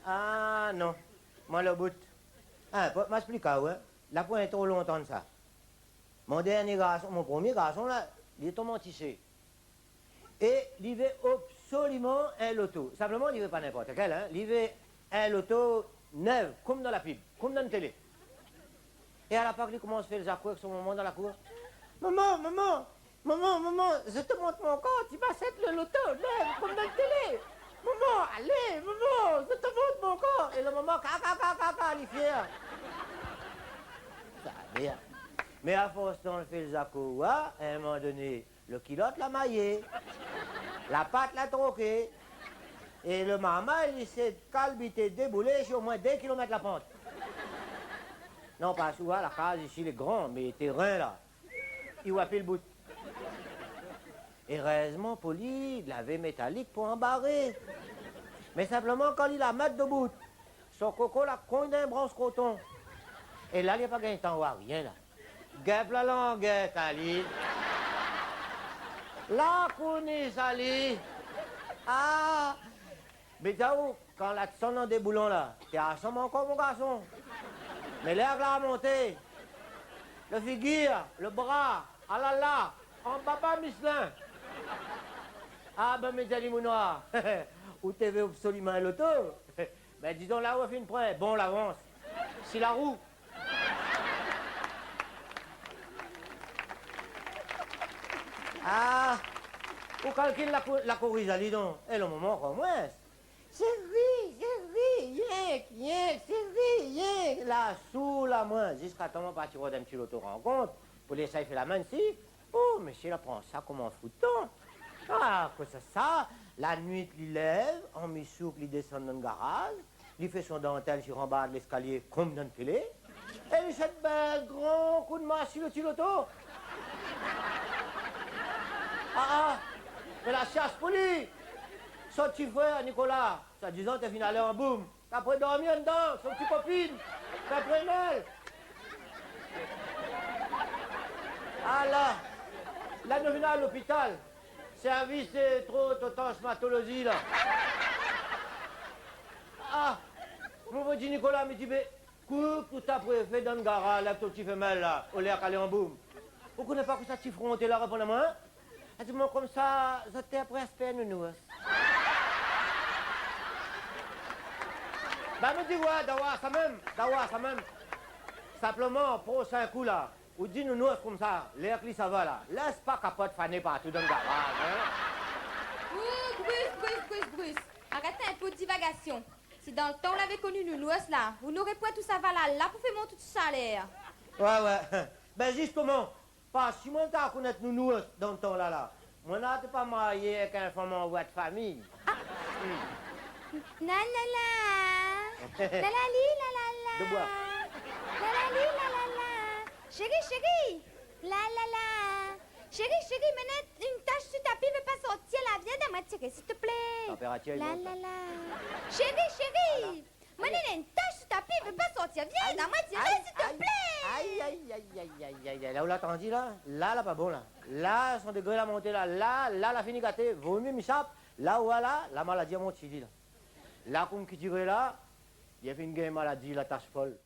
Ah, non. Moi, le bout. Ah, pour m'expliquer, ouais. La point est trop longtemps de ça. Mon dernier garçon, mon premier garçon, là, il est tombé en tissé. Et il veut absolument un loto. Simplement, il veut pas n'importe quel, hein. Il veut un loto neuf, comme dans la pub, comme dans la télé. Et à la part, il commence à faire les accouts avec son maman dans la cour. Maman, maman, maman, maman, je te montre mon compte, il m'achète le loto neuf, comme dans la télé. Maman, allez, maman, je te montre mon compte. Et le maman, il est fier. Ça, bien. Mais à force d'en faire les accouts, à un moment donné, le kilote l'a maillé, la pâte l'a troqué, et le maman, il s'est calbité, déboulé sur au moins 2 kilomètres la pente. Non, pas souvent, la case ici, les grands, mais les terrains, là, il voit plus le bout. Et heureusement, Poli, il avait métallique pour embarrer. Mais simplement, quand il la met debout, son coco, la cogne d'un branche coton. Et là, il n'y a pas gagné de temps, rien, là. Guêpe la languette, Ali. La counis, Ali. Ah! Mais t'as-où, quand la sonne dans des boulons, là, t'es assommé encore, mon garçon. Mais l'air là a monté. Le figure, le bras, ah là là, en baba Michelin. Ah ben mes amis noir, où t'es vu absolument un loto. Ben disons là où on fait une preuve, bon l'avance. Si la roue. Ah, on calcule la corrigale, donc. Et le moment qu'on moins. C'est rien. Là, sous la main, jusqu'à temps on partir d'un petit loto rencontre, pour les fait la main ici. Oh, monsieur, là, prend ça comme un fouton. Ah, quoi ça? La nuit, il lève, en mi-soupe, il descend dans le garage, il fait son dentelle sur en bas de l'escalier, comme dans le télé, et il fait un grand coup de main sur le petit loto. Ah, mais la chasse pour lui. Son petit frère, Nicolas, ça disant, t'es venu aller en boum. Après dormir dedans, son petit copine, après elle. Ah là, nous venons à l'hôpital. Service de traumatologie, là. Ah, mon petit Nicolas me dit, mais, tout après fait dans le garage, là, ton petit femelle, là, au l'air qu'aller en boum. Vous connaissez pas que ça petit fronté, là, répondez-moi? Elle dit, moi, comme ça, j'étais après aspect, nous. Ben, me dit, ouais, d'avoir ça même. Simplement, pour 5 coups, là, ou dit nous comme ça, l'air qui ça va, là. Laisse pas capote faner partout dans le garage, hein. Bruce. Arrêtez un peu de divagation. Si dans le temps, on l'avait connu, nous, là, vous n'aurez pas tout ça, là, pour faire monter tout ça, l'air. Ouais. Ben, justement, pas si moi, t'as connaître nous, dans le temps, là. Moi, n'a pas marié avec un femme en voie de famille. Ah. La. La. De bois. La. Chérie. La. Chérie, maintenant, une tache sur ta pied veut pas sortir, là. Viens dans ma tirée, s'il te plaît. Température, La. Chérie. Maintenant, une tache sur ta pied veut pas sortir. Viens dans ma tirée, s'il te plaît. Aïe. Là où l'attendu, là, pas bon, là. Là, son degré la montée, là, la fini gâtée. Vaut mieux m'échappe. Là où, là, la maladie a monté, là. Là, comme qui dirait là, il y a fait une maladie, la tache folle.